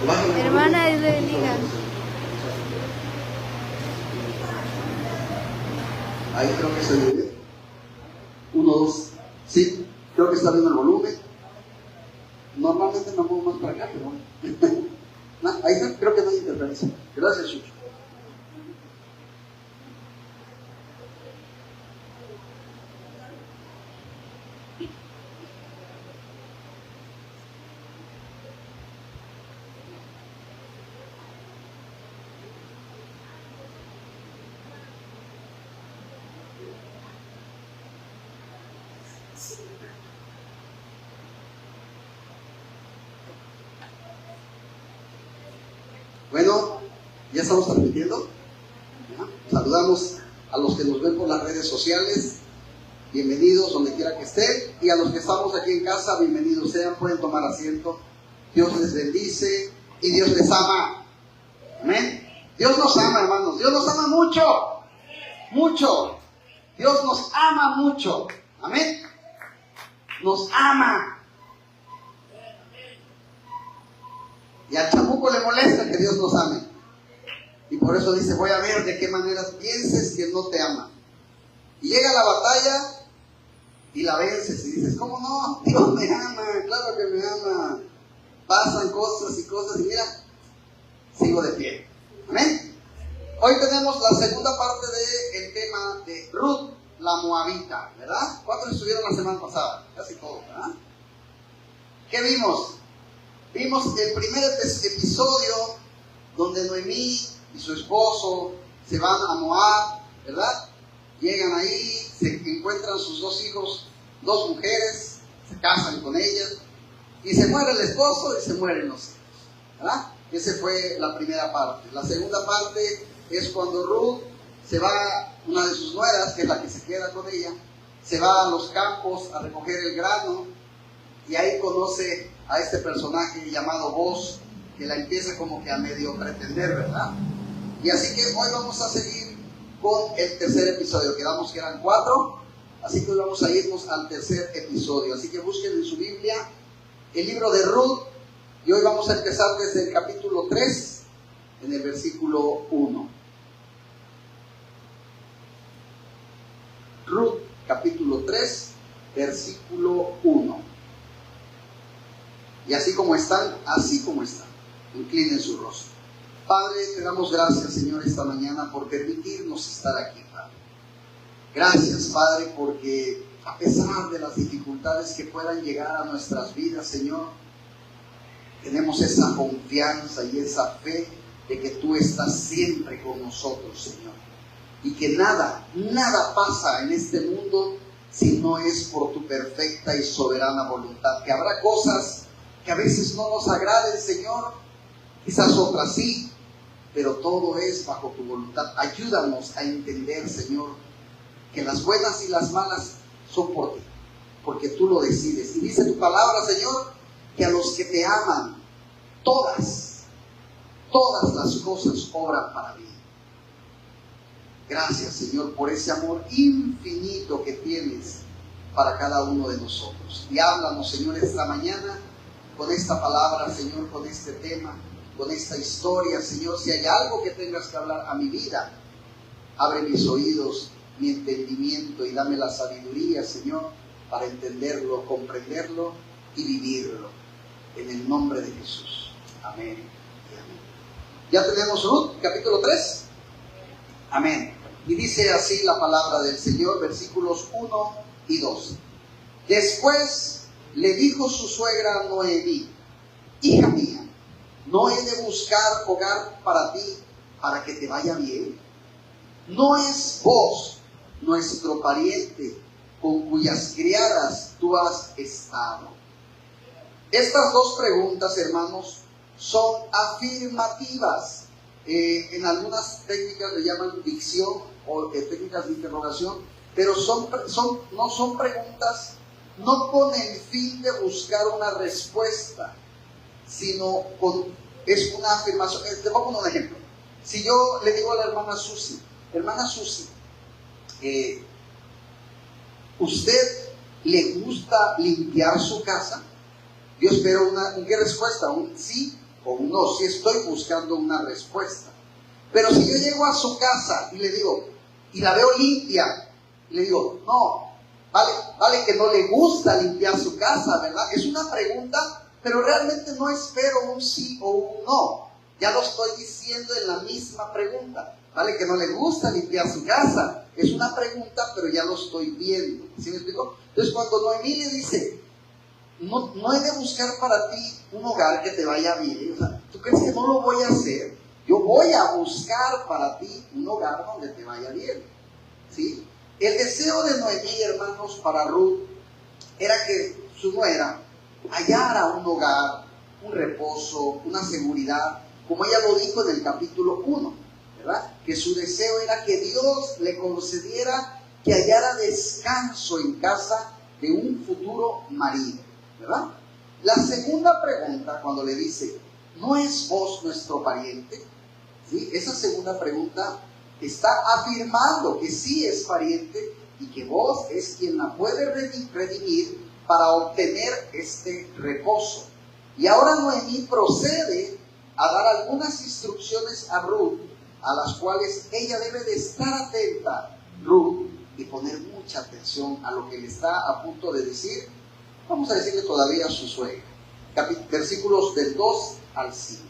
Hermana, Dios le bendiga. Ahí creo que se ve bien. 1, 2. Sí, creo que está bien el volumen. Normalmente me muevo más para acá, pero bueno. No, ahí está, creo que no hay interferencia. Gracias, Chucho. Bueno, ya estamos transmitiendo. Saludamos a los que nos ven por las redes sociales. Bienvenidos donde quiera que estén. Y a los que estamos aquí en casa, bienvenidos sean. Pueden tomar asiento. Dios les bendice y Dios les ama. Amén. Dios nos ama, hermanos. Dios nos ama mucho. Mucho. Dios nos ama mucho. Amén. Nos ama. Y al chamuco le molesta que Dios nos ame. Y por eso dice, voy a ver de qué maneras pienses que no te ama. Y llega la batalla y la vences y dices, ¿cómo no? Dios me ama, claro que me ama. Pasan cosas y cosas y mira, sigo de pie. Amén. Hoy tenemos la segunda parte del tema de Ruth, la Moabita, ¿verdad? ¿Cuántos estuvieron la semana pasada? Casi todos, ¿verdad? ¿Qué vimos? Vimos el primer episodio donde Noemí y su esposo se van a Moab, ¿verdad? Llegan ahí, se encuentran sus 2 hijos, 2 mujeres, se casan con ellas, y se muere el esposo y se mueren los hijos, ¿verdad? Esa fue la primera parte. La segunda parte es cuando Ruth se va, una de sus nueras, que es la que se queda con ella, se va a los campos a recoger el grano, y ahí conoce a este personaje llamado Boaz, que la empieza como que a medio pretender, ¿verdad? Y así que hoy vamos a seguir con el tercer episodio. Quedamos que eran 4, así que hoy vamos a irnos al tercer episodio. Así que busquen en su Biblia el libro de Ruth, y hoy vamos a empezar desde el capítulo 3, en el versículo 1. Ruth, capítulo 3, versículo 1. Y así como están, inclinen su rostro. Padre, te damos gracias, Señor, esta mañana por permitirnos estar aquí, Padre. Gracias, Padre, porque a pesar de las dificultades que puedan llegar a nuestras vidas, Señor, tenemos esa confianza y esa fe de que tú estás siempre con nosotros, Señor. Y que nada pasa en este mundo si no es por tu perfecta y soberana voluntad. Que habrá cosas que a veces no nos agraden, Señor, quizás otras sí, pero todo es bajo tu voluntad. Ayúdanos a entender, Señor, que las buenas y las malas son por ti, porque tú lo decides. Y dice tu palabra, Señor, que a los que te aman, todas las cosas obran para bien. Gracias, Señor, por ese amor infinito que tienes para cada uno de nosotros. Y háblanos, Señor, esta mañana con esta palabra, Señor, con este tema, con esta historia, Señor. Si hay algo que tengas que hablar a mi vida, abre mis oídos, mi entendimiento, y dame la sabiduría, Señor, para entenderlo, comprenderlo y vivirlo. En el nombre de Jesús. Amén y amén. Ya tenemos Ruth, capítulo 3. Amén. Y dice así la palabra del Señor, versículos 1 y 2. Después le dijo su suegra a Noemí: hija mía, ¿no he de buscar hogar para ti, para que te vaya bien? ¿No es Boaz nuestro pariente, con cuyas criadas tú has estado? Estas 2 preguntas, hermanos, son afirmativas. En algunas técnicas le llaman dicción o técnicas de interrogación, pero no son preguntas, no con el fin de buscar una respuesta, sino es una afirmación. Te pongo un ejemplo. Si yo le digo a la hermana Susi, ¿usted le gusta limpiar su casa? Yo espero ¿qué respuesta? ¿Un sí o un no, si estoy buscando una respuesta. Pero si yo llego a su casa y le digo, y la veo limpia, y le digo, no, vale que no le gusta limpiar su casa, ¿verdad? Es una pregunta, pero realmente no espero un sí o un no. Ya lo estoy diciendo en la misma pregunta. Vale que no le gusta limpiar su casa. Es una pregunta, pero ya lo estoy viendo. ¿Sí me explico? Entonces cuando Noemí le dice, no he de buscar para ti un hogar que te vaya bien. O sea, ¿tú crees que no lo voy a hacer? Yo voy a buscar para ti un hogar donde te vaya bien. ¿Sí? El deseo de Noemí, hermanos, para Ruth, era que su nuera hallara un hogar, un reposo, una seguridad, como ella lo dijo en el capítulo 1, ¿verdad? Que su deseo era que Dios le concediera que hallara descanso en casa de un futuro marido, ¿verdad? La segunda pregunta, cuando le dice, ¿no es vos nuestro pariente? ¿Sí? Esa segunda pregunta está afirmando que sí es pariente y que vos es quien la puede redimir para obtener este reposo. Y ahora Noemí procede a dar algunas instrucciones a Ruth, a las cuales ella debe de estar atenta, Ruth, y poner mucha atención a lo que le está a punto de decir. Vamos a decirle todavía a su suegra. Versículos del 2 al 5.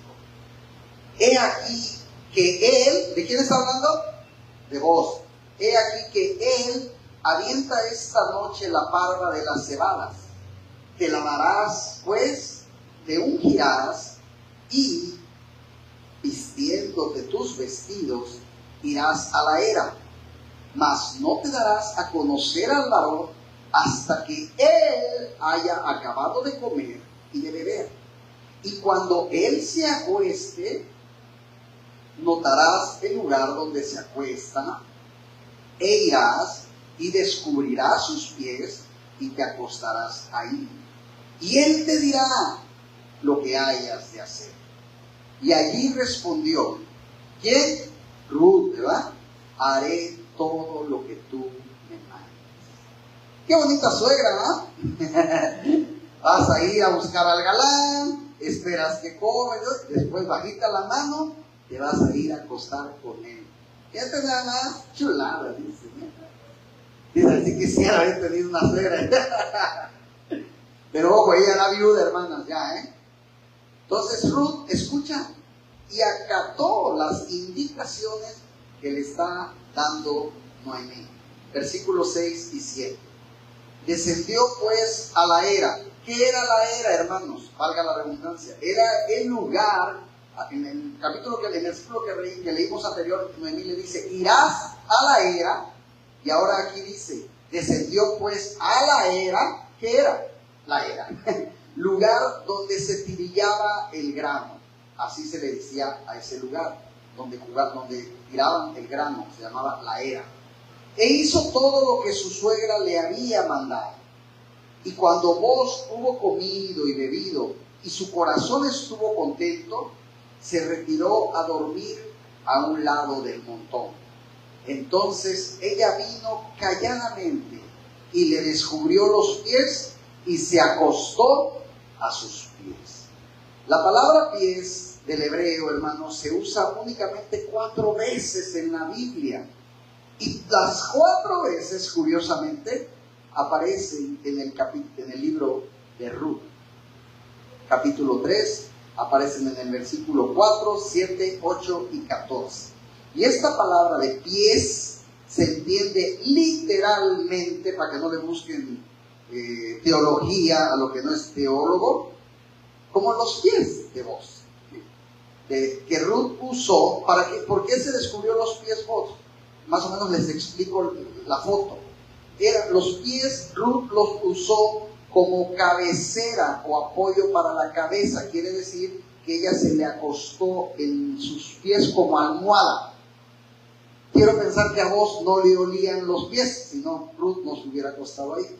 He aquí que él, ¿de quién está hablando? De vos. He aquí que él avienta esta noche la parva de las cebadas. Te lavarás, pues, te ungirás y, vistiéndote tus vestidos, irás a la era. Mas no te darás a conocer al varón hasta que él haya acabado de comer y de beber. Y cuando él se acueste, notarás el lugar donde se acuesta, e irás y descubrirás sus pies y te acostarás ahí. Y él te dirá lo que hayas de hacer. Y allí respondió, ¿quién? Ruth, ¿verdad? Haré todo lo que tú me mandes. Qué bonita suegra, ¿no? Vas a ir a buscar al galán, esperas que corra, después bajita la mano, te vas a ir a acostar con él. Fíjate nada más, chulada, dice. Dice, así quisiera haber tenido una suegra. Pero ojo, ella era viuda, hermanas, ya, ¿eh? Entonces Ruth escucha y acató las indicaciones que le está dando Noemí. Versículos 6 y 7. Descendió pues a la era. ¿Qué era la era, hermanos? Valga la redundancia. Era el lugar, en el capítulo, en el versículo que leímos anterior, Noemí le dice, irás a la era. Y ahora aquí dice, descendió pues a la era. ¿Qué era? La era. Lugar donde se tirillaba el grano. Así se le decía a ese lugar, donde tiraban el grano, se llamaba la era. E hizo todo lo que su suegra le había mandado. Y cuando vos hubo comido y bebido, y su corazón estuvo contento, se retiró a dormir a un lado del montón. Entonces ella vino calladamente y le descubrió los pies y se acostó a sus pies. La palabra pies del hebreo, hermanos, se usa únicamente 4 veces en la Biblia. Y las 4 veces, curiosamente, aparecen en el libro de Ruth. Capítulo 3, aparecen en el versículo 4, 7, 8 y 14. Y esta palabra de pies se entiende literalmente, para que no le busquen teología a lo que no es teólogo, como los pies de vos. Que Ruth usó, ¿por qué se descubrió los pies vos? Más o menos les explico la foto. Los pies, Ruth los usó como cabecera o apoyo para la cabeza. Quiere decir que ella se le acostó en sus pies como almohada. Quiero pensar que a vos no le olían los pies, si no Ruth no se hubiera acostado ahí.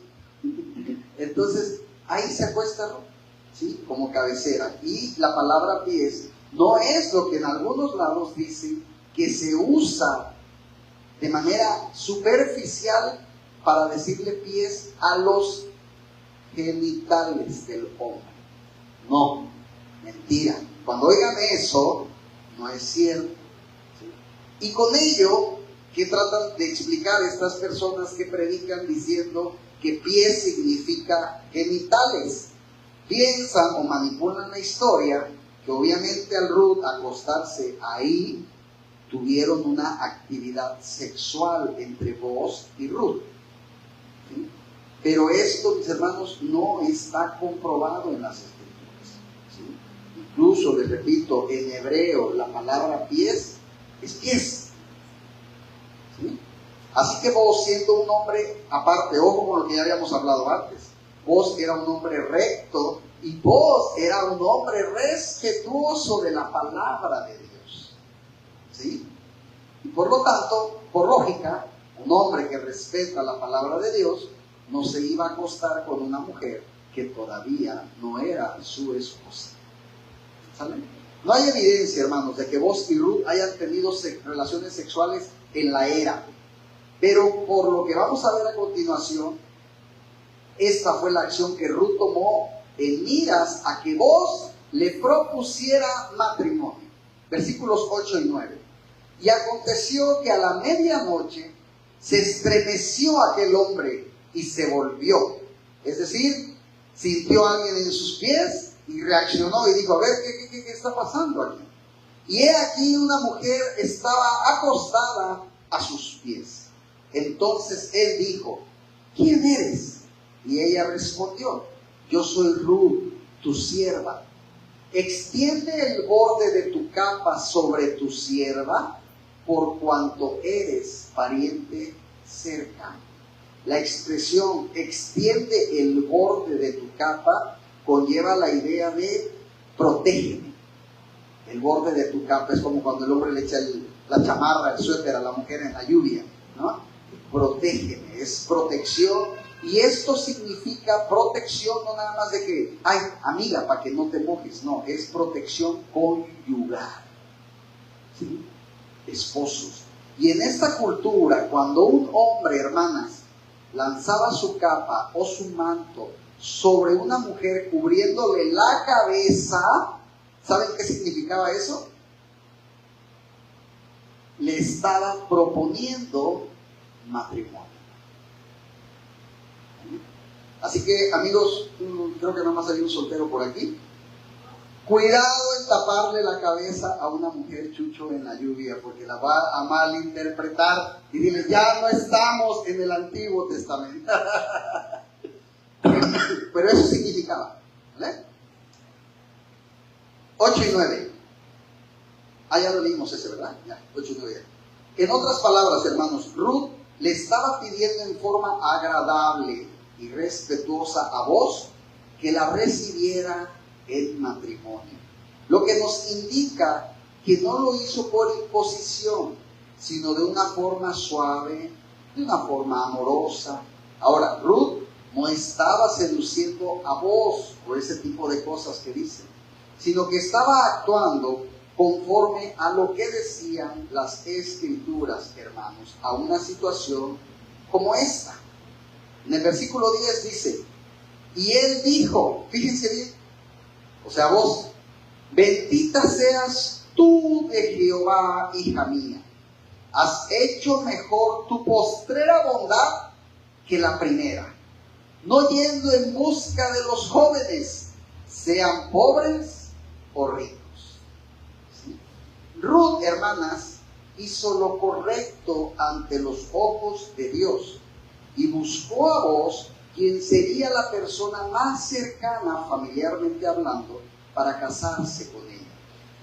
Entonces, ahí se acuesta Ruth, ¿sí? Como cabecera. Y la palabra pies no es lo que en algunos lados dicen que se usa de manera superficial para decirle pies a los genitales del hombre. No, mentira. Cuando oigan eso, no es cierto. ¿Sí? Y con ello, ¿qué tratan de explicar estas personas que predican diciendo que pies significa genitales? Piensan o manipulan la historia que obviamente al Ruth acostarse ahí, tuvieron una actividad sexual entre Booz y Ruth. ¿Sí? Pero esto, mis hermanos, no está comprobado en las Escrituras. ¿Sí? Incluso, les repito, en hebreo la palabra pies es pies. ¿Sí? Así que Booz, siendo un hombre aparte, ojo con lo que ya habíamos hablado antes, Booz era un hombre recto y Booz era un hombre respetuoso de la palabra de Dios. ¿Sí? Y por lo tanto, por lógica, un hombre que respeta la palabra de Dios no se iba a acostar con una mujer que todavía no era su esposa. ¿Sale? No hay evidencia, hermanos, de que Booz y Ruth hayan tenido relaciones sexuales en la era. Pero por lo que vamos a ver a continuación, esta fue la acción que Ruth tomó en miras a que Booz le propusiera matrimonio. Versículos 8 y 9. Y aconteció que a la medianoche se estremeció aquel hombre y se volvió. Es decir, sintió a alguien en sus pies y reaccionó y dijo, a ver, ¿qué está pasando aquí? Y he aquí una mujer estaba acostada a sus pies. Entonces él dijo, ¿quién eres? Y ella respondió, yo soy Ruth, tu sierva. Extiende el borde de tu capa sobre tu sierva, por cuanto eres pariente cercano. La expresión extiende el borde de tu capa conlleva la idea de protégeme. El borde de tu capa es como cuando el hombre le echa la chamarra, el suéter a la mujer en la lluvia, ¿no? Protégeme, es protección. Y esto significa protección no nada más de que, ay, amiga, para que no te mojes. No, es protección conyugal. ¿Sí? Esposos. Y en esta cultura, cuando un hombre, hermanas, lanzaba su capa o su manto sobre una mujer cubriéndole la cabeza, ¿saben qué significaba eso? Le estaba proponiendo matrimonio. Así que, amigos, creo que nada más hay un soltero por aquí. Cuidado en taparle la cabeza a una mujer, chucho, en la lluvia, porque la va a malinterpretar y dile, ya no estamos en el Antiguo Testamento. Pero eso significaba, ¿vale? 8 y 9. Ah, ya lo leímos ese, ¿verdad? Ya, 8 y 9. En otras palabras, hermanos, Ruth le estaba pidiendo en forma agradable y respetuosa a Booz que la recibiera en matrimonio. Lo que nos indica que no lo hizo por imposición, sino de una forma suave, de una forma amorosa. Ahora, Ruth no estaba seduciendo a Booz por ese tipo de cosas que dicen, sino que estaba actuando conforme a lo que decían las Escrituras, hermanos, a una situación como esta. En el versículo 10 dice, y él dijo, fíjense bien, o sea, Booz, bendita seas tú de Jehová, hija mía, has hecho mejor tu postrera bondad que la primera, no yendo en busca de los jóvenes, sean pobres o ricos. ¿Sí? Ruth, hermanas, hizo lo correcto ante los ojos de Dios y buscó a Booz, quien sería la persona más cercana, familiarmente hablando, para casarse con ella.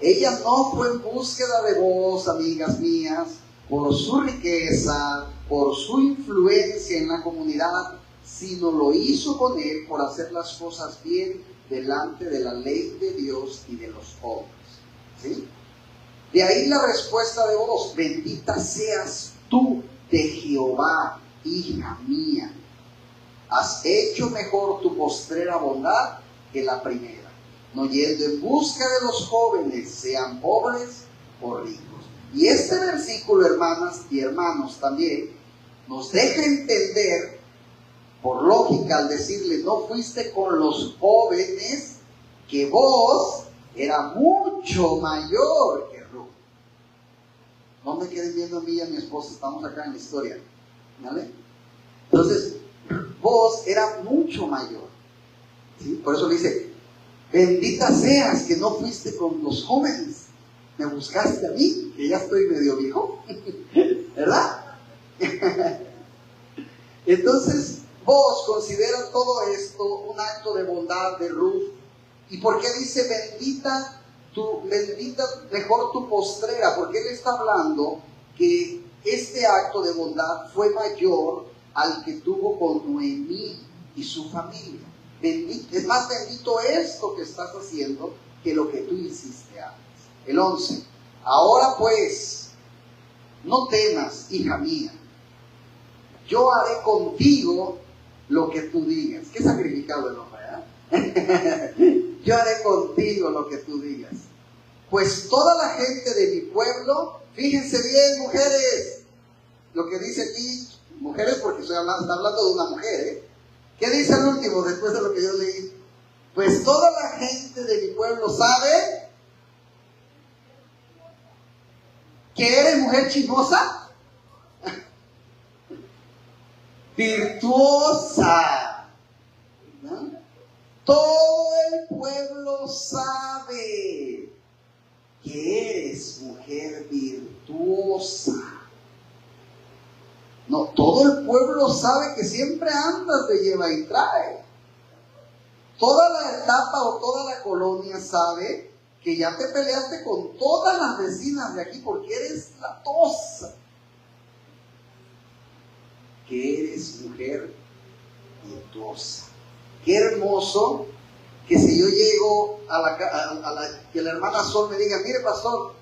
Ella no fue en búsqueda de Booz, amigas mías, por su riqueza, por su influencia en la comunidad, sino lo hizo con él por hacer las cosas bien delante de la ley de Dios y de los hombres. ¿Sí? De ahí la respuesta de Booz, bendita seas tú de Jehová, hija mía. Has hecho mejor tu postrera bondad que la primera, no yendo en busca de los jóvenes, sean pobres o ricos. Y este versículo, hermanas y hermanos, también nos deja entender, por lógica, al decirle, no fuiste con los jóvenes, que Booz era mucho mayor que Ruth. No me queden viendo a mí y a mi esposa, estamos acá en la historia, ¿vale? Entonces, Boaz era mucho mayor, ¿sí? Por eso le dice, bendita seas que no fuiste con los jóvenes, me buscaste a mí, que ya estoy medio viejo, ¿verdad? Entonces, Boaz considera todo esto un acto de bondad de Ruth. ¿Y por qué dice bendita mejor tu postrera? Porque él está hablando que este acto de bondad fue mayor al que tuvo con Noemí y su familia. Es más bendito esto que estás haciendo que lo que tú hiciste antes. El 11. Ahora pues, no temas, hija mía. Yo haré contigo lo que tú digas. Qué sacrificado el hombre, ¿eh? Yo haré contigo lo que tú digas. Pues toda la gente de mi pueblo, fíjense bien, mujeres, lo que dice aquí, mujeres porque está hablando de una mujer, ¿eh? ¿Qué dice el último después de lo que yo leí? Pues toda la gente de mi pueblo sabe que eres mujer chismosa, virtuosa, ¿no? Todo el pueblo sabe que eres mujer virtuosa. No, todo el pueblo sabe que siempre andas de lleva y trae. Toda la etapa o toda la colonia sabe que ya te peleaste con todas las vecinas de aquí porque eres la tosa. Que eres mujer virtuosa. Qué hermoso que si yo llego que la hermana Sol me diga, mire pastor,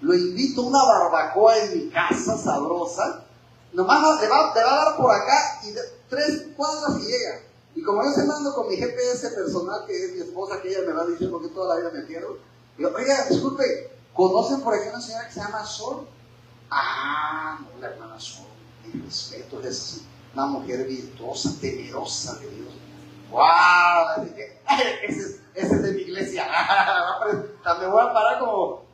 lo invito a una barbacoa en mi casa sabrosa, nomás te va a dar por acá y 3 cuadras y llega. Y como yo siempre ando con mi GPS personal, que es mi esposa, que ella me va diciendo que toda la vida me pierdo, digo, oiga, disculpe, ¿conocen por aquí una señora que se llama Sol? Ah, no, la hermana Sol, mi respeto, es una mujer virtuosa, temerosa de Dios. ¡Wow! Ese es de mi iglesia. Me voy a parar como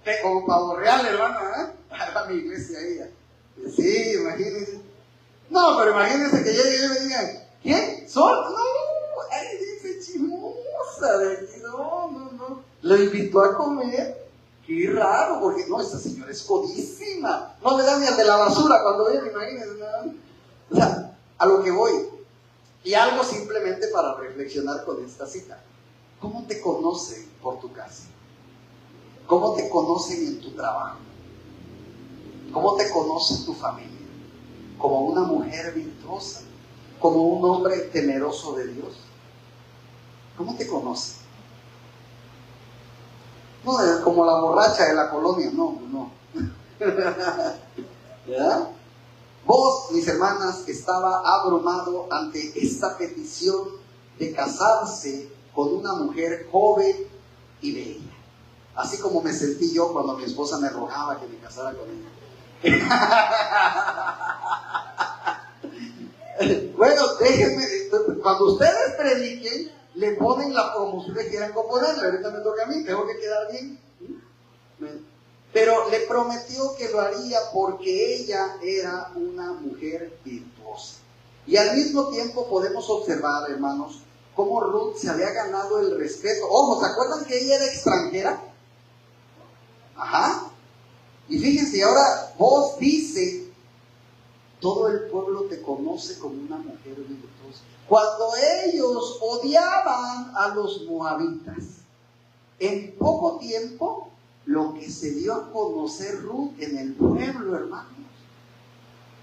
pavo real, hermana, ¿eh? A mi iglesia ella. Sí, imagínense. No, pero imagínense que llegue y me digan, ¿quién? ¿Sol? No, ay, dice chismosa de aquí. No. Lo invitó a comer. Qué raro, porque no, esta señora es codísima. No le da ni al de la basura cuando viene, imagínense. ¿No? O sea, a lo que voy. Y algo simplemente para reflexionar con esta cita. ¿Cómo te conocen por tu casa? ¿Cómo te conocen en tu trabajo? ¿Cómo te conoce tu familia? ¿Como una mujer virtuosa? ¿Como un hombre temeroso de Dios? ¿Cómo te conocen? No, como la borracha de la colonia, no. ¿Ya? Vos, mis hermanas, estaba abrumado ante esta petición de casarse con una mujer joven y bella. Así como me sentí yo cuando mi esposa me rogaba que me casara con ella. Bueno, déjenme, cuando ustedes prediquen, le ponen como ustedes quieran componerle. Ahorita me toca a mí, tengo que quedar bien. Pero le prometió que lo haría porque ella era una mujer virtuosa. Y al mismo tiempo podemos observar, hermanos, cómo Ruth se había ganado el respeto. Ojo, ¿se acuerdan que ella era extranjera? Ajá. Y fíjense, ahora vos dice, todo el pueblo te conoce como una mujer virtuosa. Cuando ellos odiaban a los moabitas, en poco tiempo, lo que se dio a conocer Ruth en el pueblo, hermanos.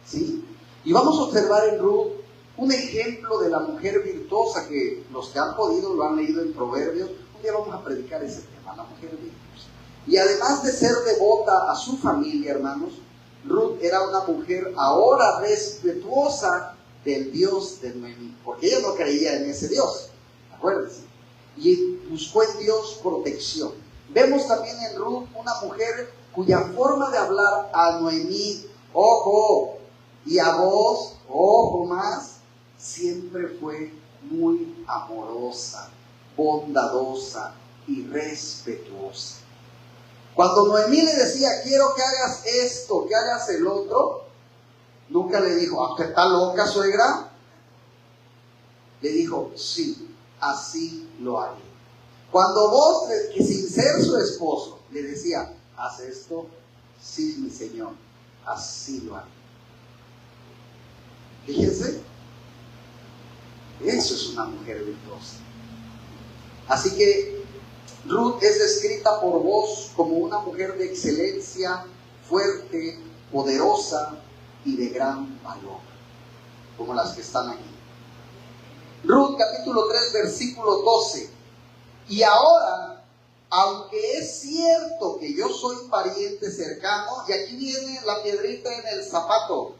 ¿Sí? Y vamos a observar en Ruth un ejemplo de la mujer virtuosa que los que han podido lo han leído en Proverbios. Un día vamos a predicar ese tema, la mujer virtuosa. Y además de ser devota a su familia, hermanos, Ruth era una mujer ahora respetuosa del Dios de Noemí, porque ella no creía en ese Dios, acuérdense, y buscó en Dios protección. Vemos también en Ruth una mujer cuya forma de hablar a Noemí, ojo, y a vos, ojo más, siempre fue muy amorosa, bondadosa, y respetuosa. Cuando Noemí le decía, quiero que hagas esto, que hagas el otro, nunca le dijo, ¿usted está loca, suegra? Le dijo, sí, así lo haré. Cuando vos, que sin ser su esposo, le decía, haz esto, sí, mi señor, así lo haré. Fíjense, eso es una mujer virtuosa. Así que Ruth es descrita por vos como una mujer de excelencia, fuerte, poderosa y de gran valor, como las que están aquí. Ruth capítulo 3 versículo 12. Y ahora, aunque es cierto que yo soy pariente cercano, y aquí viene la piedrita en el zapato,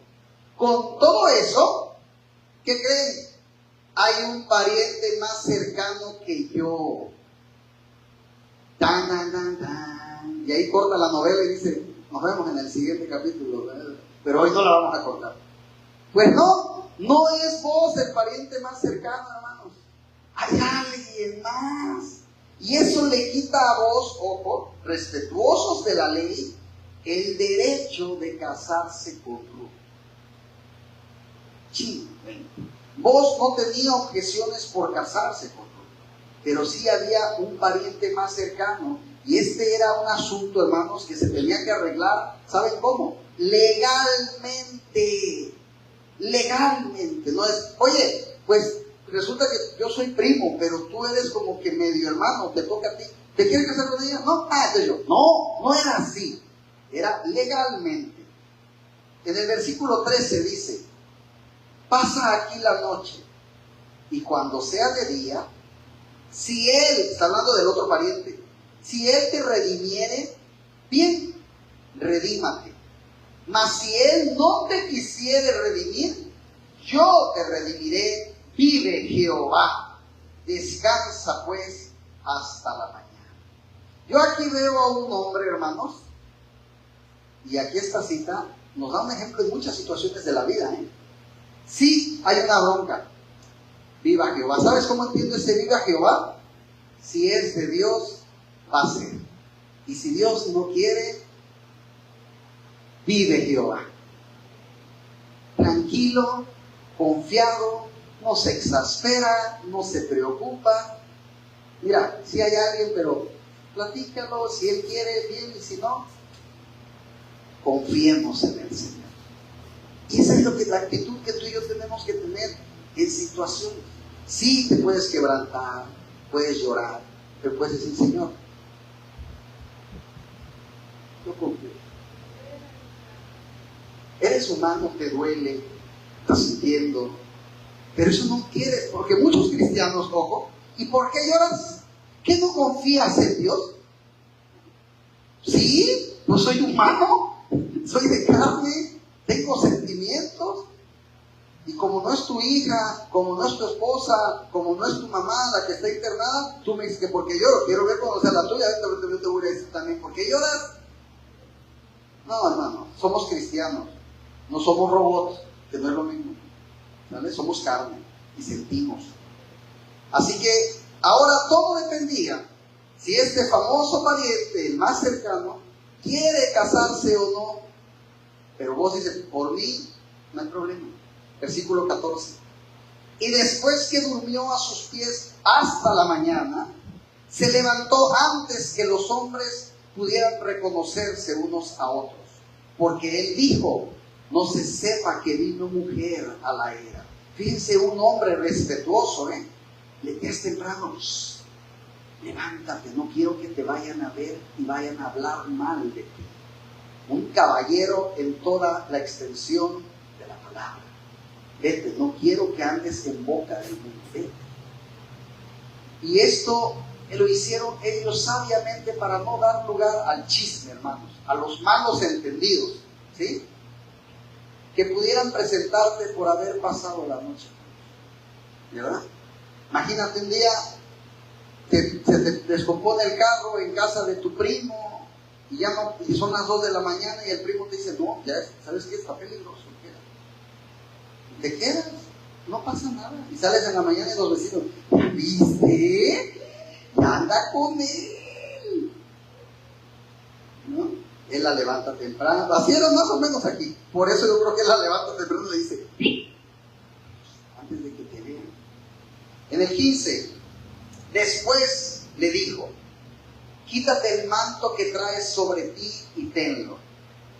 con todo eso, ¿qué creen? Hay un pariente más cercano que yo. Tan, tan, tan, tan. Y ahí corta la novela y dice, nos vemos en el siguiente capítulo, ¿verdad? Pero hoy no la vamos a cortar. Pues no es vos el pariente más cercano, hermanos. Hay alguien más. Y eso le quita a vos, ojo, respetuosos de la ley, el derecho de casarse con Ruth. Sí, vos no tenías objeciones por casarse con Ruth, pero sí había un pariente más cercano, y este era un asunto, hermanos, que se tenía que arreglar, ¿saben cómo? Legalmente. No es, oye, pues resulta que yo soy primo, pero tú eres como que medio hermano, te toca a ti. ¿Te quieres casar con ella? No, entonces yo. No era así. Era legalmente. En el versículo 13 dice, pasa aquí la noche, y cuando sea de día, si él, está hablando del otro pariente, si él te redimiere, bien, redímate. Mas si él no te quisiere redimir, yo te redimiré, vive Jehová. Descansa pues hasta la mañana. Yo aquí veo a un hombre, hermanos, y aquí esta cita nos da un ejemplo de muchas situaciones de la vida, Sí, hay una bronca. Viva Jehová. ¿Sabes cómo entiendo ese viva Jehová? Si es de Dios, va a ser. Y si Dios no quiere, vive Jehová. Tranquilo, confiado, no se exaspera, no se preocupa. Mira, si hay alguien, pero platícalo, si él quiere, bien, y si no, confiemos en el Señor. Y esa es la actitud que tú y yo tenemos que tener en situaciones. Sí, te puedes quebrantar, puedes llorar, pero puedes decir, Señor, yo confío. Eres humano, te duele, estás sintiendo, pero eso no quiere, porque muchos cristianos, ojo, ¿y por qué lloras? ¿Qué no confías en Dios? Sí, pues soy humano, soy de carne, tengo sentimientos, y como no es tu hija, como no es tu esposa, como no es tu mamá la que está internada, tú me dices que porque lloro, quiero ver cuando sea la tuya, yo te voy a decir también, ¿por qué lloras? No, hermano, somos cristianos, no somos robots, que no es lo mismo, ¿vale? Somos carne y sentimos. Así que ahora todo dependía si este famoso pariente, el más cercano, quiere casarse o no. Pero vos dices, por mí no hay problema. Versículo 14. Y después que durmió a sus pies hasta la mañana, se levantó antes que los hombres pudieran reconocerse unos a otros. Porque él dijo, no se sepa que vino mujer a la era. Fíjense, un hombre respetuoso, le es temprano, levántate, no quiero que te vayan a ver y vayan a hablar mal de ti. Un caballero en toda la extensión de la palabra. Vete, no quiero que andes en boca del mundo. Vete. Y esto lo hicieron ellos sabiamente para no dar lugar al chisme, hermanos, a los malos entendidos, ¿sí? Que pudieran presentarte por haber pasado la noche, ¿verdad? Imagínate un día se te descompone el carro en casa de tu primo y ya no, y son las 2 de la mañana y el primo te dice, no, ya sabes que está peligroso, te quedas, no pasa nada, y sales en la mañana y los vecinos, ¿viste? ya anda con él, ¿no? Él la levanta temprano, así era más o menos aquí. Por eso yo creo que él la levanta temprano y le dice, antes de que te vean. En el 15, después le dijo, quítate el manto que traes sobre ti y tenlo.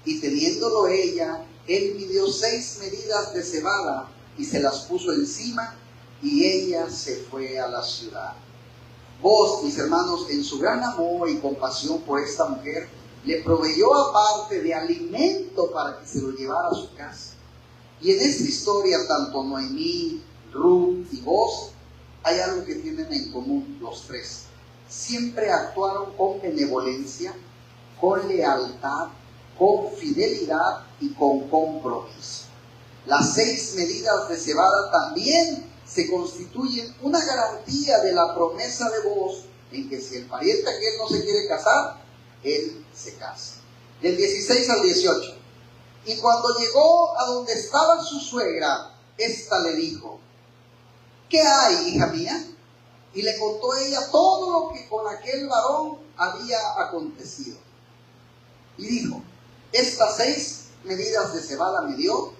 Y teniéndolo ella, él midió 6 medidas de cebada y se las puso encima, y ella se fue a la ciudad. Vos, mis hermanos, en su gran amor y compasión por esta mujer, le proveyó aparte de alimento para que se lo llevara a su casa. Y en esta historia, tanto Noemí, Ruth y Boaz, hay algo que tienen en común los tres. Siempre actuaron con benevolencia, con lealtad, con fidelidad y con compromiso. Las 6 medidas de cebada también se constituyen una garantía de la promesa de Boaz en que si el pariente aquel no se quiere casar, él se casa. Del 16 al 18. Y cuando llegó a donde estaba su suegra, ésta le dijo, ¿qué hay, hija mía? Y le contó ella todo lo que con aquel varón había acontecido. Y dijo, estas 6 medidas de cebada me dio,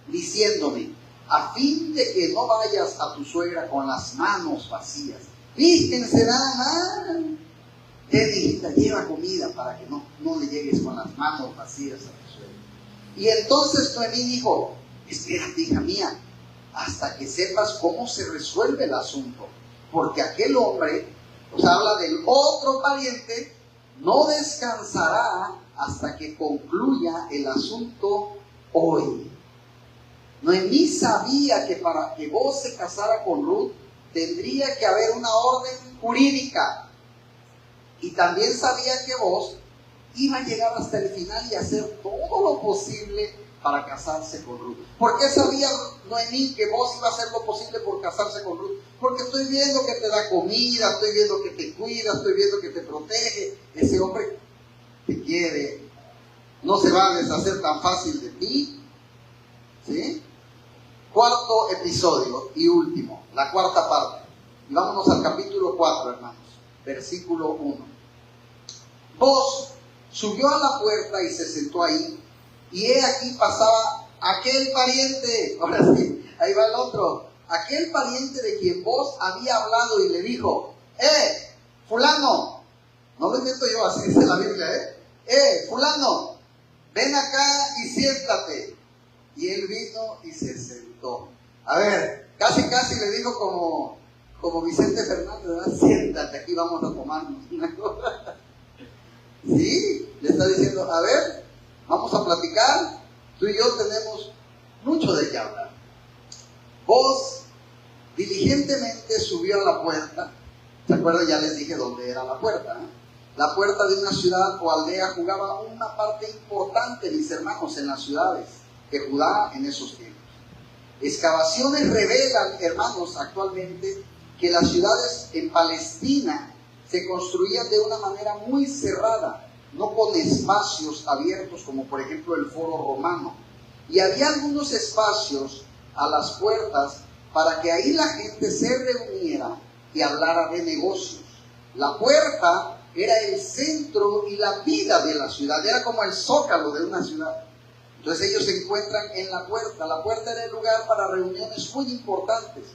diciéndome, a fin de que no vayas a tu suegra con las manos vacías. Vístense nada más. Hijita, lleva comida para que no le llegues con las manos vacías a tu suegra. Y entonces Noemí dijo, espérate, hija mía, hasta que sepas cómo se resuelve el asunto. Porque aquel hombre, nos habla del otro pariente, no descansará hasta que concluya el asunto hoy. Noemí sabía que para que Boaz se casara con Ruth, tendría que haber una orden jurídica. Y también sabía que Boaz iba a llegar hasta el final y hacer todo lo posible para casarse con Ruth. ¿Por qué sabía Noemí que Boaz iba a hacer lo posible por casarse con Ruth? Porque estoy viendo que te da comida, estoy viendo que te cuida, estoy viendo que te protege. Ese hombre te quiere, no se va a deshacer tan fácil de ti. ¿Sí? Cuarto episodio y último, la cuarta parte. Y vámonos al capítulo 4, hermanos. Versículo 1. Boaz subió a la puerta y se sentó ahí, y he aquí pasaba aquel pariente, ahora sí, ahí va el otro, aquel pariente de quien Boaz había hablado, y le dijo, fulano, no lo invento yo, así dice la Biblia, fulano, ven acá y siéntate. Y él vino y se sentó. A ver, casi le dijo como Vicente Fernández, ¿verdad? Siéntate, aquí vamos a tomarnos una cosa. Sí, le está diciendo, a ver, vamos a platicar, tú y yo tenemos mucho de qué hablar. Boaz diligentemente subió a la puerta. ¿Se acuerdan? Ya les dije dónde era la puerta, ¿eh? La puerta de una ciudad o aldea jugaba una parte importante, mis hermanos, en las ciudades de Judá en esos tiempos. Excavaciones revelan, hermanos, actualmente que las ciudades en Palestina se construían de una manera muy cerrada, no con espacios abiertos como por ejemplo el Foro Romano. Y había algunos espacios a las puertas para que ahí la gente se reuniera y hablara de negocios. La puerta era el centro y la vida de la ciudad, era como el zócalo de una ciudad. Entonces ellos se encuentran en la puerta. La puerta era el lugar para reuniones muy importantes,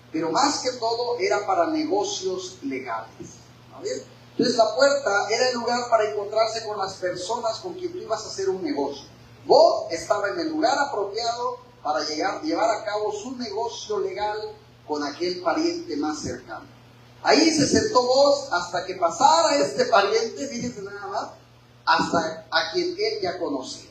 pero más que todo era para negocios legales. ¿No ven? Entonces la puerta era el lugar para encontrarse con las personas con quien tú ibas a hacer un negocio. Boaz estaba en el lugar apropiado para llevar a cabo su negocio legal con aquel pariente más cercano. Ahí se sentó Boaz hasta que pasara este pariente, fíjense nada más, hasta a quien él ya conocía.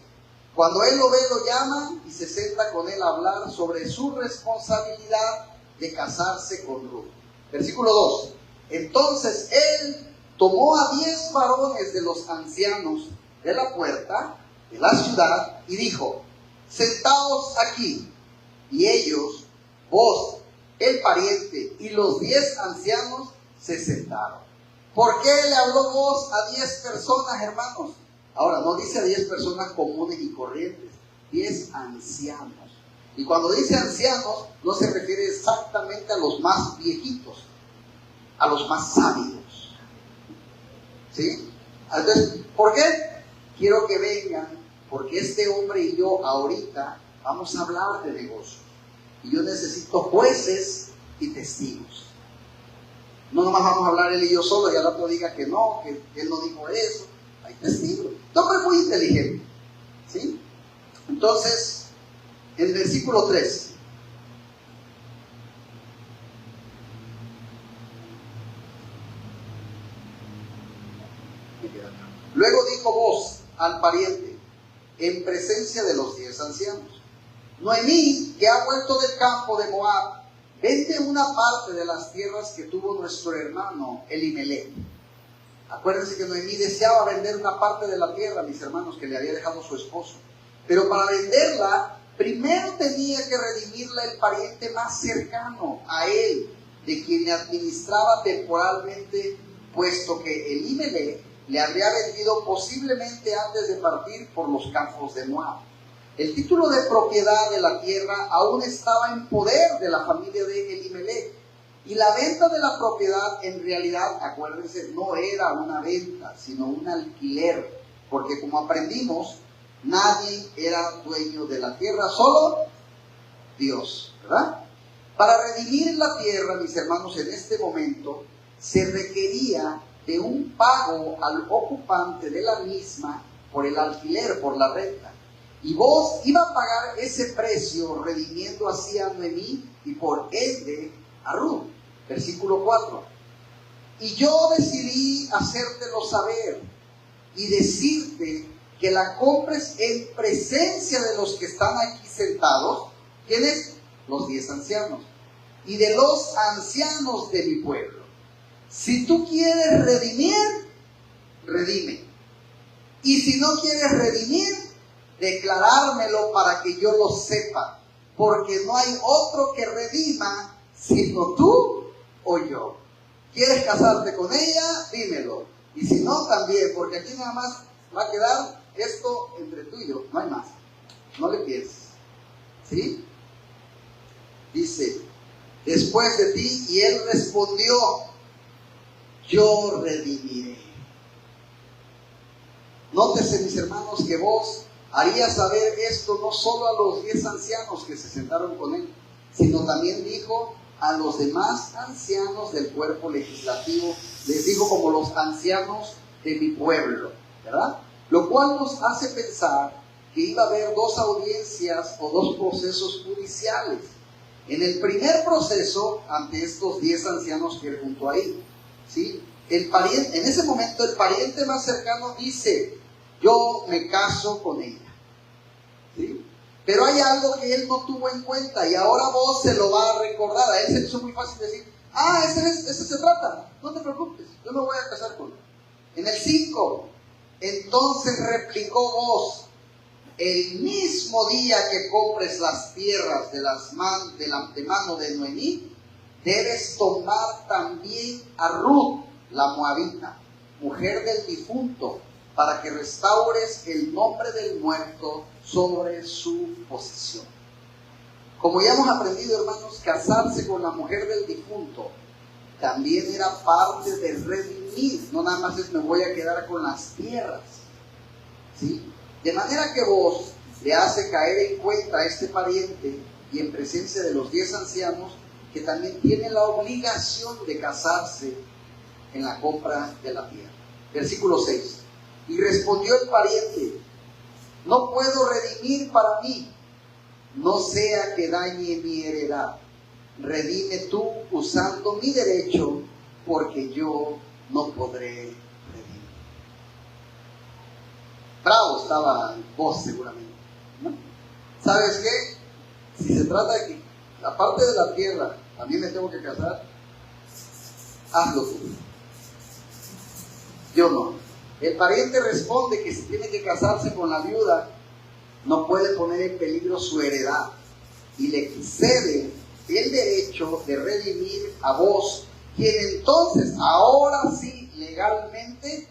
Cuando él lo ve, lo llama y se sienta con él a hablar sobre su responsabilidad de casarse con Ruth. Versículo 2. Entonces él tomó a 10 varones de los ancianos de la puerta de la ciudad y dijo, sentaos aquí. Y ellos, Boaz, el pariente y los 10 ancianos se sentaron. ¿Por qué le habló Boaz a 10 personas, hermanos? Ahora, no dice a 10 personas comunes y corrientes, 10 ancianos. Y cuando dice ancianos, no se refiere exactamente a los más viejitos, a los más sabios. ¿Sí? Entonces, ¿por qué? Quiero que vengan, porque este hombre y yo ahorita vamos a hablar de negocios. Y yo necesito jueces y testigos. No nomás vamos a hablar él y yo solo y al otro diga que no, que él no dijo eso. Hay testigos. Este hombre es muy inteligente. ¿Sí? Entonces, en el versículo 3. Luego dijo voz al pariente, en presencia de los 10 ancianos: Noemí, que ha vuelto del campo de Moab, vende una parte de las tierras que tuvo nuestro hermano Elimelech. Acuérdense que Noemí deseaba vender una parte de la tierra, mis hermanos, que le había dejado su esposo. Pero para venderla, primero tenía que redimirla el pariente más cercano a él, de quien administraba temporalmente, puesto que Elimelech le habría vendido posiblemente antes de partir por los campos de Moab. El título de propiedad de la tierra aún estaba en poder de la familia de Elimelech. Y la venta de la propiedad, en realidad, acuérdense, no era una venta, sino un alquiler. Porque como aprendimos, nadie era dueño de la tierra, solo Dios, ¿verdad? Para redimir la tierra, mis hermanos, en este momento, se requería de un pago al ocupante de la misma por el alquiler, por la renta. Y vos iba a pagar ese precio redimiendo así a Noemí y por ende a Ruth. Versículo 4. Y yo decidí hacértelo saber y decirte que la compres en presencia de los que están aquí sentados. ¿Quiénes? Los 10 ancianos. Y de los ancianos de mi pueblo. Si tú quieres redimir, redime. Y si no quieres redimir, declarármelo para que yo lo sepa. Porque no hay otro que redima sino tú o yo. ¿Quieres casarte con ella? Dímelo. Y si no, también. Porque aquí nada más va a quedar esto entre tú y yo. No hay más. No le pienses. ¿Sí? Dice, después de ti, y él respondió, yo redimiré. Nótese, mis hermanos, que vos harías saber esto no solo a los 10 ancianos que se sentaron con él, sino también dijo a los demás ancianos del cuerpo legislativo, les dijo como los ancianos de mi pueblo, ¿verdad? Lo cual nos hace pensar que iba a haber 2 audiencias o 2 procesos judiciales. En el primer proceso, ante estos 10 ancianos que él juntó ahí, ¿sí? El pariente, en ese momento el pariente más cercano dice, yo me caso con ella, ¿sí? Pero hay algo que él no tuvo en cuenta y ahora vos se lo va a recordar. A él se le hizo muy fácil decir, ese se trata, no te preocupes, yo me voy a casar con él. En el 5, entonces replicó vos, el mismo día que compres las tierras de mano de Noemí, debes tomar también a Ruth, la moabita, mujer del difunto, para que restaures el nombre del muerto sobre su posesión. Como ya hemos aprendido, hermanos, casarse con la mujer del difunto también era parte de redimir. No nada más es me voy a quedar con las tierras, ¿sí? De manera que vos le hace caer en cuenta a este pariente y en presencia de los 10 ancianos que también tiene la obligación de casarse en la compra de la tierra. Versículo 6. Y respondió el pariente, no puedo redimir para mí, no sea que dañe mi heredad. Redime tú usando mi derecho, porque yo no podré redimir. Bravo estaba vos seguramente, ¿no? ¿Sabes qué? Si se trata de que aparte de la tierra también me tengo que casar, hazlo tú. Yo no. El pariente responde que si tiene que casarse con la viuda, no puede poner en peligro su heredad y le cede el derecho de redimir a vos, quien entonces, ahora sí, legalmente,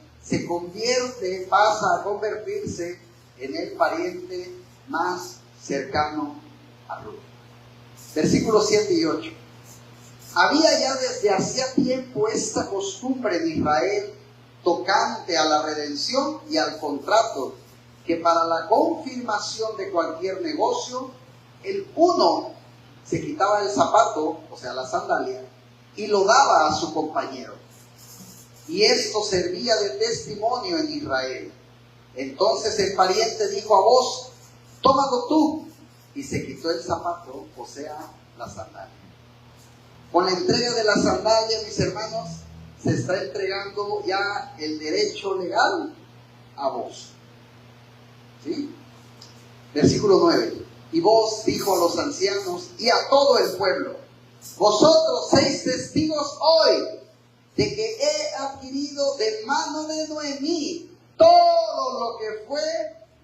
pasa a convertirse en el pariente más cercano a Ruth. Versículos 7 y 8. Había ya desde hacía tiempo esta costumbre en Israel, tocante a la redención y al contrato, que para la confirmación de cualquier negocio, el uno se quitaba el zapato, o sea, la sandalia, y lo daba a su compañero. Y esto servía de testimonio en Israel. Entonces el pariente dijo a Booz: tómalo tú. Y se quitó el zapato, o sea, la sandalia. Con la entrega de la sandalia, mis hermanos, se está entregando ya el derecho legal a Booz. ¿Sí? Versículo 9. Y Booz dijo a los ancianos y a todo el pueblo: vosotros sois testigos hoy de que he adquirido de mano de Noemí todo lo que fue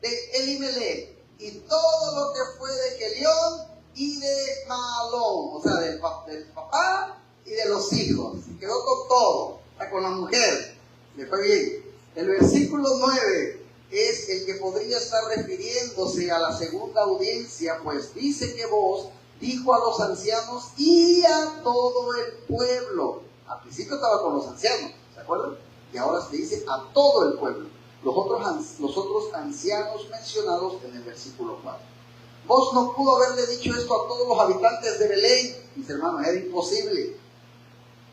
de Elimelech y todo lo que fue de Kelión y de Mahalón, o sea, del papá y de los hijos. Se quedó con todo, hasta con la mujer. Le fue bien. El versículo 9 es el que podría estar refiriéndose a la segunda audiencia, pues dice que Booz dijo a los ancianos y a todo el pueblo. Al principio estaba con los ancianos, ¿se acuerdan? Y ahora se dice a todo el pueblo. Los otros ancianos mencionados en el versículo 4. Booz no pudo haberle dicho esto a todos los habitantes de Belén, mis hermanos, era imposible.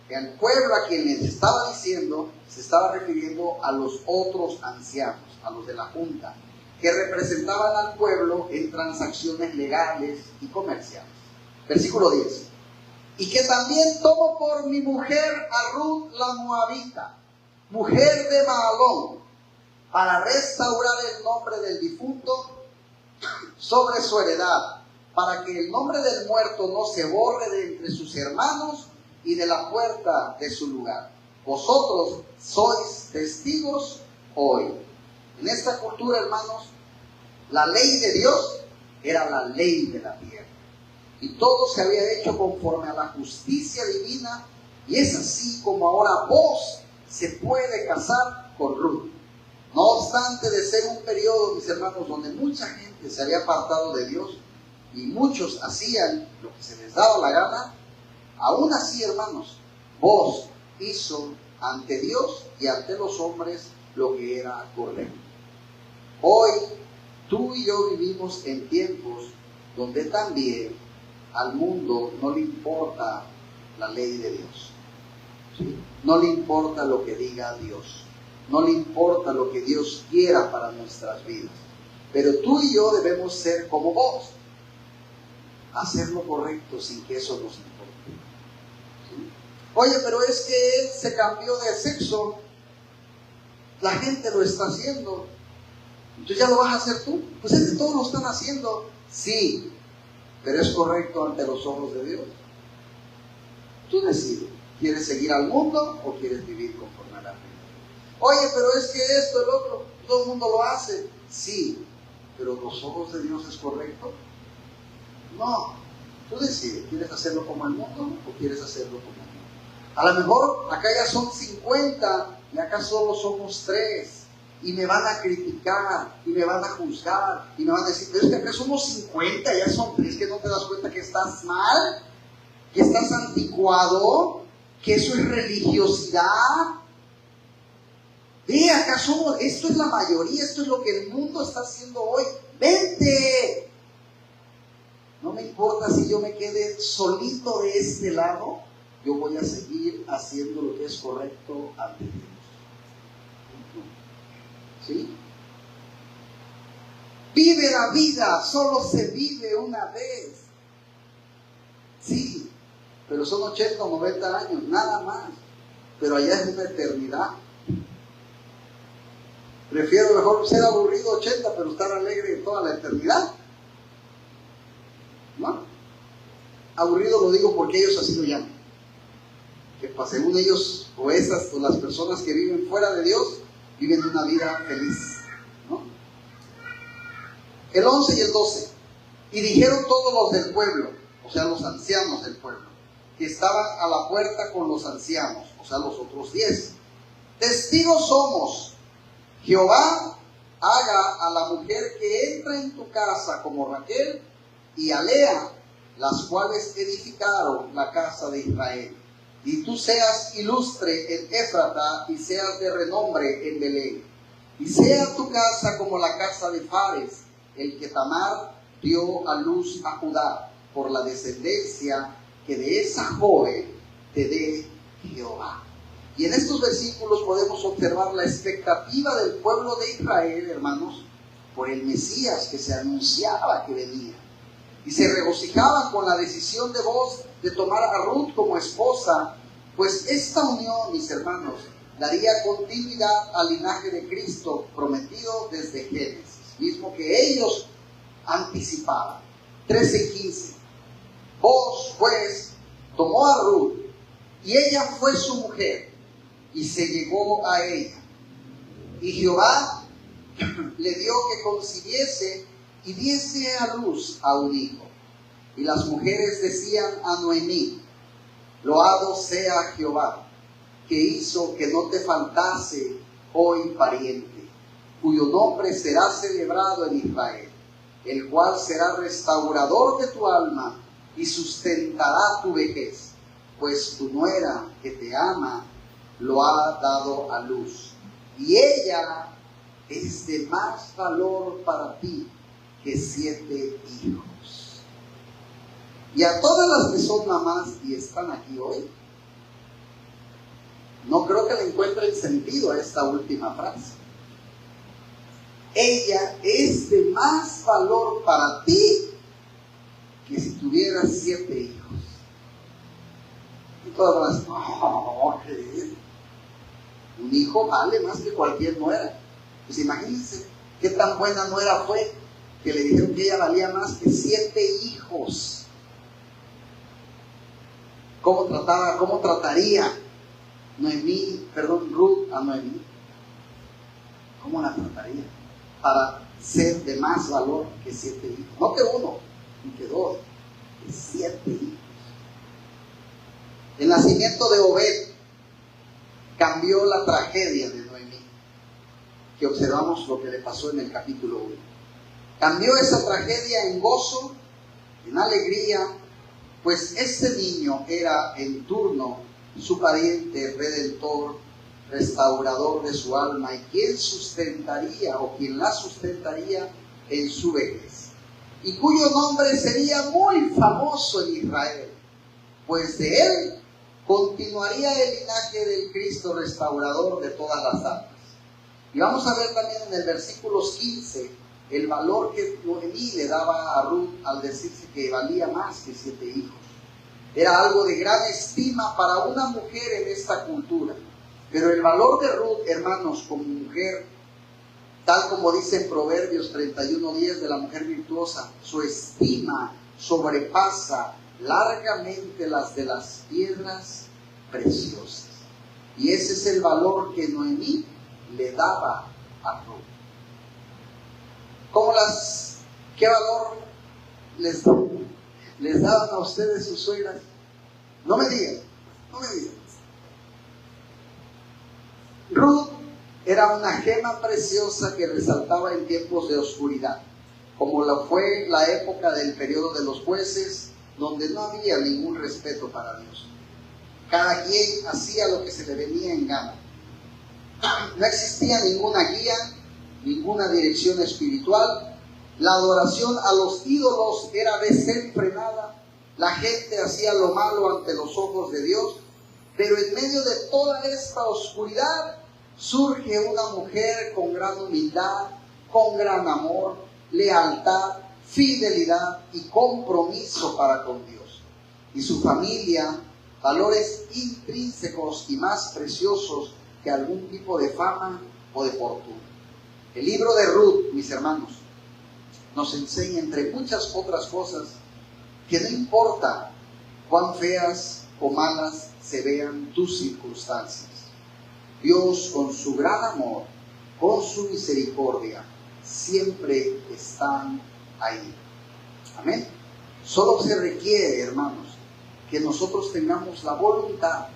El pueblo a quien les estaba diciendo se estaba refiriendo a los otros ancianos, a los de la junta, que representaban al pueblo en transacciones legales y comerciales. Versículo 10. Y que también tomo por mi mujer a Ruth la Moabita, mujer de Mahalón, para restaurar el nombre del difunto sobre su heredad, para que el nombre del muerto no se borre de entre sus hermanos y de la puerta de su lugar. Vosotros sois testigos hoy. En esta cultura, hermanos, la ley de Dios era la ley de la tierra. Y todo se había hecho conforme a la justicia divina. Y es así como ahora Booz se puede casar con Ruth. No obstante de ser un periodo, mis hermanos, donde mucha gente se había apartado de Dios y muchos hacían lo que se les daba la gana, aún así, hermanos, Booz hizo ante Dios y ante los hombres lo que era correcto. Hoy, tú y yo vivimos en tiempos donde también al mundo no le importa la ley de Dios. ¿Sí? No le importa lo que diga Dios. No le importa lo que Dios quiera para nuestras vidas. Pero tú y yo debemos ser como Booz. Hacer lo correcto sin que eso nos importe. ¿Sí? Oye, pero es que él se cambió de sexo. La gente lo está haciendo. Entonces ya lo vas a hacer tú. Pues es que todos lo están haciendo. Sí, pero es correcto ante los ojos de Dios. Tú decides. ¿Quieres seguir al mundo o quieres vivir conforme a la vida? Oye, pero es que esto, el otro, todo el mundo lo hace. Sí, pero los ojos de Dios es correcto. No, tú decides. ¿Quieres hacerlo como el mundo o quieres hacerlo como el mundo? A lo mejor acá ya son 50 y acá solo somos 3. Y me van a criticar, y me van a juzgar, y me van a decir, pero es que acá somos 50, ya son 3, que no te das cuenta que estás mal, que estás anticuado, que eso es religiosidad. Ve, acá somos, esto es la mayoría, esto es lo que el mundo está haciendo hoy. ¡Vente! No me importa si yo me quede solito de este lado, yo voy a seguir haciendo lo que es correcto ante Dios. ¿Sí? Vive la vida, solo se vive una vez. Sí, pero son 80 o 90 años, nada más. Pero allá es una eternidad. Prefiero mejor ser aburrido 80, pero estar alegre toda la eternidad. ¿No? Aburrido lo digo porque ellos así lo llaman. Que según ellos, o esas, o las personas que viven fuera de Dios, viven una vida feliz, ¿no? El 11 y el 12. Y dijeron todos los del pueblo, o sea, los ancianos del pueblo, que estaban a la puerta con los ancianos, o sea, los otros 10. Testigos somos. Jehová haga a la mujer que entra en tu casa como Raquel y a Lea, las cuales edificaron la casa de Israel. y tú seas ilustre en Éfrata y seas de renombre en Belén. Y sea tu casa como la casa de Fares, el que Tamar dio a luz a Judá, por la descendencia que de esa joven te dé Jehová. Y en estos versículos podemos observar la expectativa del pueblo de Israel, hermanos, por el Mesías que se anunciaba que venía. Y se regocijaban con la decisión de Booz de tomar a Ruth como esposa, pues esta unión, mis hermanos, daría continuidad al linaje de Cristo prometido desde Génesis, mismo que ellos anticipaban. 13:15. Booz, pues, tomó a Ruth, y ella fue su mujer, y se llegó a ella. Y Jehová le dio que concibiese y diese a luz a un hijo. Y las mujeres decían a Noemí: loado sea Jehová, que hizo que no te faltase hoy pariente, cuyo nombre será celebrado en Israel, el cual será restaurador de tu alma y sustentará tu vejez, pues tu nuera que te ama lo ha dado a luz, y ella es de más valor para ti que 7 hijos. Y a todas las que son mamás y están aquí hoy, no creo que le encuentren sentido a esta última frase. Ella es de más valor para ti que si tuvieras 7 hijos. Y todas las, no, un hijo vale más que cualquier nuera. Pues imagínense qué tan buena nuera fue que le dijeron que ella valía más que 7 hijos. ¿Cómo trataría Ruth a Noemí? ¿Cómo la trataría? Para ser de más valor que 7 hijos. No que 1, ni que 2, que 7 hijos. El nacimiento de Obed cambió la tragedia de Noemí, que observamos lo que le pasó en el capítulo 1. Cambió esa tragedia en gozo, en alegría, pues este niño era en turno su pariente redentor, restaurador de su alma, y quien sustentaría o quien la sustentaría en su vejez, y cuyo nombre sería muy famoso en Israel, pues de él continuaría el linaje del Cristo restaurador de todas las almas. Y vamos a ver también en el versículo 15 el valor que Noemí le daba a Ruth al decirse que valía más que 7 hijos. Era algo de gran estima para una mujer en esta cultura. Pero el valor de Ruth, hermanos, como mujer, tal como dice en Proverbios 31:10 de la mujer virtuosa, su estima sobrepasa largamente las de las piedras preciosas. Y ese es el valor que Noemí le daba a Ruth. ¿Qué valor les daban a ustedes sus suegras? No me digan. Ruth era una gema preciosa que resaltaba en tiempos de oscuridad, como lo fue la época del periodo de los jueces, donde no había ningún respeto para Dios. Cada quien hacía lo que se le venía en gana. No existía ninguna guía, ninguna dirección espiritual. La adoración a los ídolos era desenfrenada. La gente hacía lo malo ante los ojos de Dios. Pero en medio de toda esta oscuridad surge una mujer con gran humildad, con gran amor, lealtad, fidelidad y compromiso para con Dios. Y su familia, valores intrínsecos y más preciosos que algún tipo de fama o de fortuna. El libro de Ruth, mis hermanos, nos enseña, entre muchas otras cosas, que no importa cuán feas o malas se vean tus circunstancias, Dios, con su gran amor, con su misericordia, siempre están ahí. Amén. Solo se requiere, hermanos, que nosotros tengamos la voluntad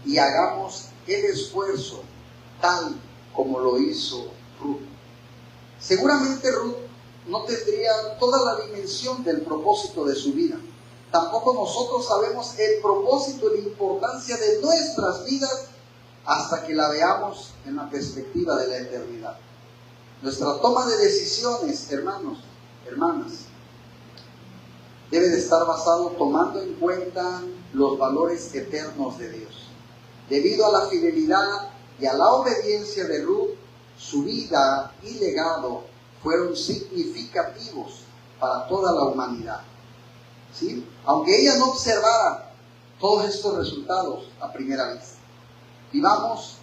y hagamos el esfuerzo tal como lo hizo Ruth. Seguramente Ruth no tendría toda la dimensión del propósito de su vida, tampoco nosotros sabemos el propósito y la importancia de nuestras vidas hasta que la veamos en la perspectiva de la eternidad. Nuestra toma de decisiones, hermanos, hermanas, debe de estar basado tomando en cuenta los valores eternos de Dios. Debido a la fidelidad y a la obediencia de Ruth, su vida y legado fueron significativos para toda la humanidad. ¿Sí? Aunque ella no observara todos estos resultados a primera vista. Vivamos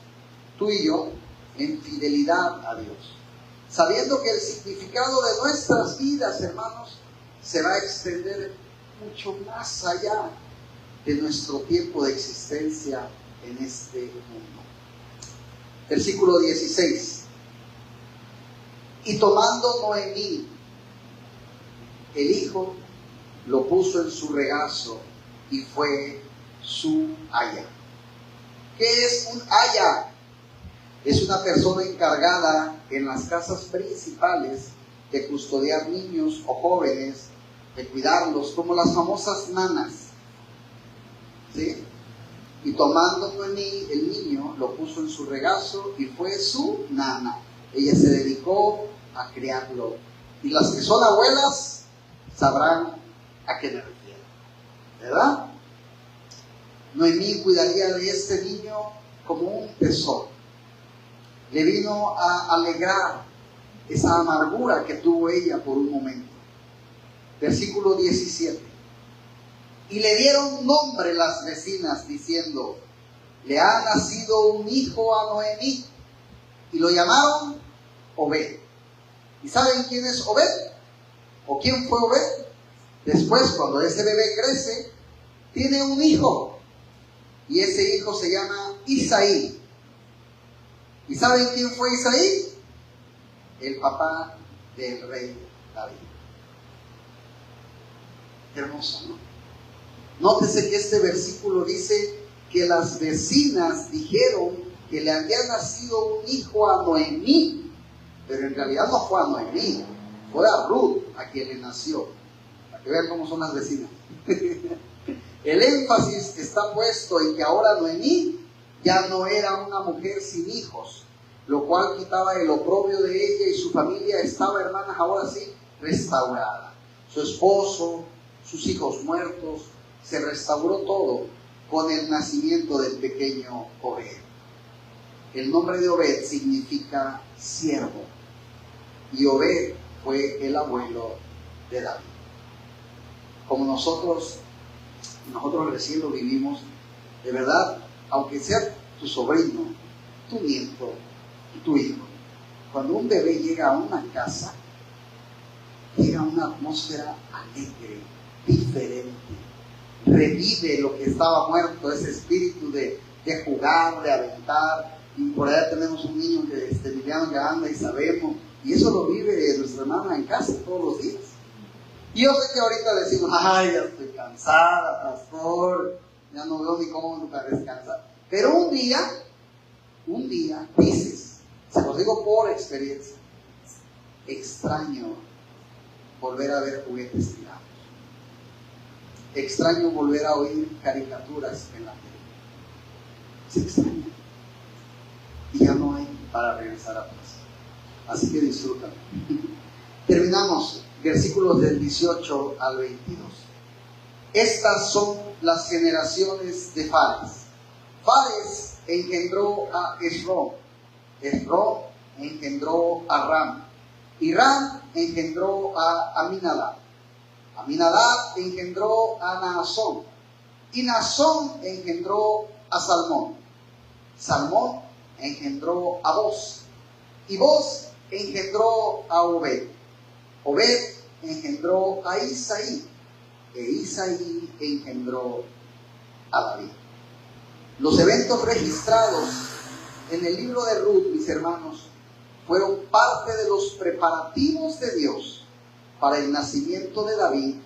tú y yo en fidelidad a Dios, sabiendo que el significado de nuestras vidas, hermanos, se va a extender mucho más allá de nuestro tiempo de existencia en este mundo. Versículo 16. Y tomando Noemí el hijo, lo puso en su regazo y fue su aya. ¿Qué es un aya? Es una persona encargada en las casas principales de custodiar niños o jóvenes, de cuidarlos, como las famosas nanas. ¿Sí? Y tomando Noemí el niño, lo puso en su regazo y fue su nana. Ella se dedicó a criarlo. Y las que son abuelas sabrán a qué me refiero, ¿verdad? Noemí cuidaría de este niño como un tesoro. Le vino a alegrar esa amargura que tuvo ella por un momento. Versículo 17. Y le dieron nombre las vecinas diciendo: le ha nacido un hijo a Noemí. Y lo llamaron Obed. ¿Y saben quién es Obed? ¿O quién fue Obed? Después, cuando ese bebé crece, tiene un hijo. Y ese hijo se llama Isaí. ¿Y saben quién fue Isaí? El papá del rey David. Qué hermoso, ¿no? Nótese que este versículo dice que las vecinas dijeron que le había nacido un hijo a Noemí, pero en realidad no fue a Noemí, fue a Ruth a quien le nació. Para que vean cómo son las vecinas. El énfasis está puesto en que ahora Noemí ya no era una mujer sin hijos, lo cual quitaba el oprobio de ella y su familia estaba, hermanas, ahora sí, restaurada. Su esposo, sus hijos muertos, se restauró todo con el nacimiento del pequeño Obed. El nombre de Obed significa siervo y Obed fue el abuelo de David. Como nosotros recién lo vivimos, de verdad, aunque sea tu sobrino, tu nieto y tu hijo, cuando un bebé llega a una casa, llega una atmósfera alegre, diferente, revive lo que estaba muerto, ese espíritu de jugar, de aventar. Y por allá tenemos un niño que Liliana que anda y sabemos, y eso lo vive nuestra hermana en casa todos los días. Y yo sé que ahorita decimos: ay, ya estoy cansada, pastor, ya no veo ni cómo para descansar. Pero un día dices, se los digo por experiencia, extraño volver a ver juguetes tirados. Extraño volver a oír caricaturas en la tele. Se extraña. Y ya no hay para regresar atrás. Así que disfrútalo. Terminamos. Versículos del 18 al 22. Estas son las generaciones de Fares. Fares engendró a Esrom. Esrom engendró a Ram. Y Ram engendró a Aminadab. Aminadab engendró a Naasón. Y Naasón engendró a Salmón. Salmón engendró a Boz. Y Boz engendró a Obed. Obed engendró a Isaí, e Isaí engendró a David. Los eventos registrados en el libro de Ruth, mis hermanos, fueron parte de los preparativos de Dios para el nacimiento de David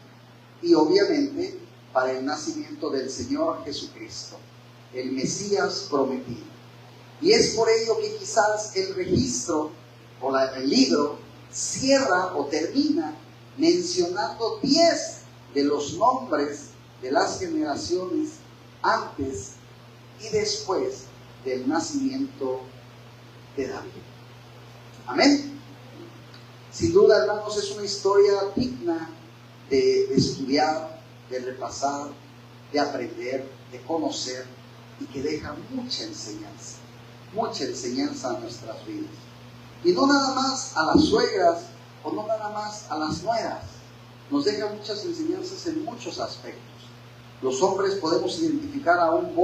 y obviamente para el nacimiento del Señor Jesucristo, el Mesías prometido. Y es por ello que quizás el registro o el libro cierra o termina mencionando 10 de los nombres de las generaciones antes y después del nacimiento de David. Amén. Sin duda, hermanos, es una historia digna de estudiar, de repasar, de aprender, de conocer, y que deja mucha enseñanza a nuestras vidas. Y no nada más a las suegras, o no nada más a las nueras, nos deja muchas enseñanzas en muchos aspectos. Los hombres podemos identificar a un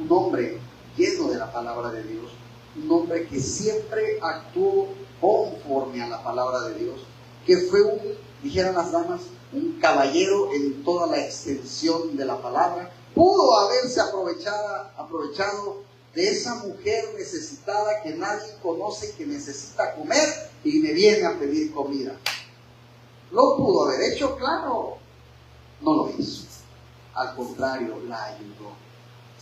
hombre lleno de la palabra de Dios, un hombre que siempre actuó conforme a la palabra de Dios, que fue dijeran las damas, un caballero en toda la extensión de la palabra. Pudo haberse aprovechado de esa mujer necesitada que nadie conoce, que necesita comer y me viene a pedir comida. Lo pudo haber hecho, claro. No lo hizo. Al contrario, la ayudó.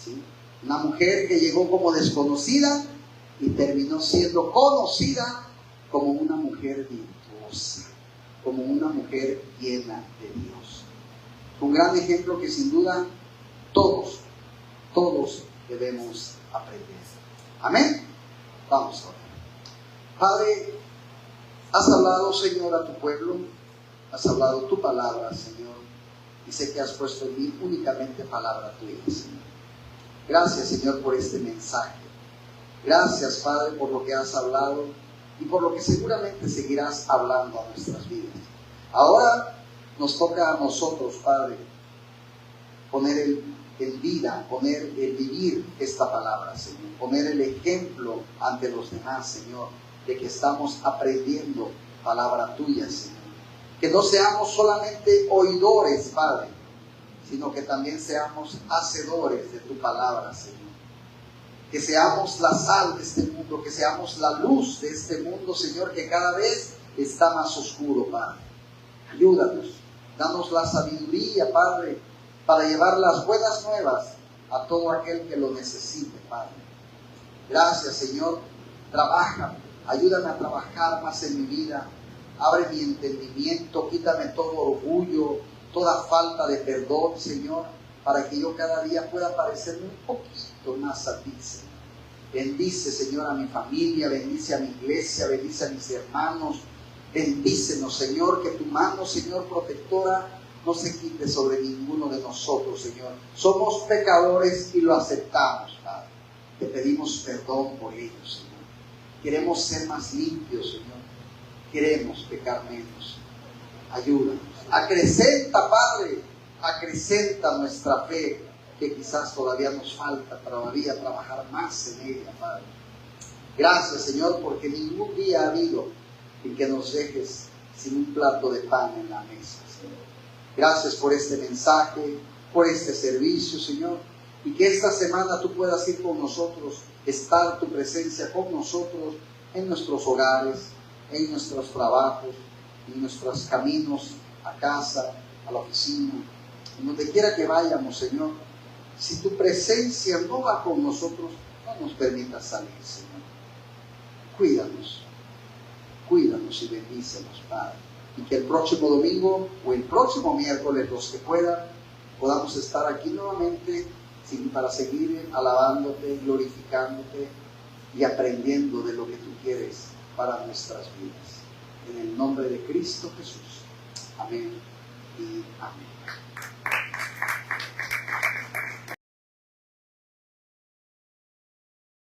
¿Sí? Una mujer que llegó como desconocida y terminó siendo conocida como una mujer virtuosa, como una mujer llena de Dios. Un gran ejemplo que sin duda todos debemos aprender. Amén. Vamos a orar. Padre, has hablado, Señor, a tu pueblo, has hablado tu palabra, Señor, y sé que has puesto en mí únicamente palabra tuya, Señor. Gracias, Señor, por este mensaje. Gracias, Padre, por lo que has hablado y por lo que seguramente seguirás hablando a nuestras vidas. Ahora nos toca a nosotros, Padre, poner en vida, poner el vivir esta palabra, Señor. Poner el ejemplo ante los demás, Señor, de que estamos aprendiendo palabra tuya, Señor. Que no seamos solamente oidores, Padre, sino que también seamos hacedores de tu palabra, Señor. Que seamos la sal de este mundo, que seamos la luz de este mundo, Señor, que cada vez está más oscuro, Padre. Ayúdanos, danos la sabiduría, Padre, para llevar las buenas nuevas a todo aquel que lo necesite, Padre. Gracias, Señor. Trabaja, ayúdame a trabajar más en mi vida. Abre mi entendimiento, quítame todo orgullo, toda falta de perdón, Señor, para que yo cada día pueda parecerme un poquito más a ti, Señor. Bendice, Señor, a mi familia, bendice a mi iglesia, bendice a mis hermanos. Bendícenos, Señor, que tu mano, Señor, protectora, no se quite sobre ninguno de nosotros, Señor. Somos pecadores y lo aceptamos, Padre. Te pedimos perdón por ello, Señor. Queremos ser más limpios, Señor. Queremos pecar menos. Ayúdanos. Acrecenta, Padre, acrecenta nuestra fe, que quizás todavía nos falta todavía trabajar más en ella, Padre. Gracias, Señor, porque ningún día ha habido en que nos dejes sin un plato de pan en la mesa, Señor. Gracias por este mensaje, por este servicio, Señor, y que esta semana tú puedas ir con nosotros, estar tu presencia con nosotros en nuestros hogares, en nuestros trabajos, en nuestros caminos a casa, a la oficina, en donde quiera que vayamos, Señor. Si tu presencia no va con nosotros, no nos permitas salir, Señor. Cuídanos y bendícenos, Padre. Y que el próximo domingo o el próximo miércoles, los que puedan, podamos estar aquí nuevamente para seguir alabándote, glorificándote y aprendiendo de lo que tú quieres para nuestras vidas. En el nombre de Cristo Jesús. Amén y amén.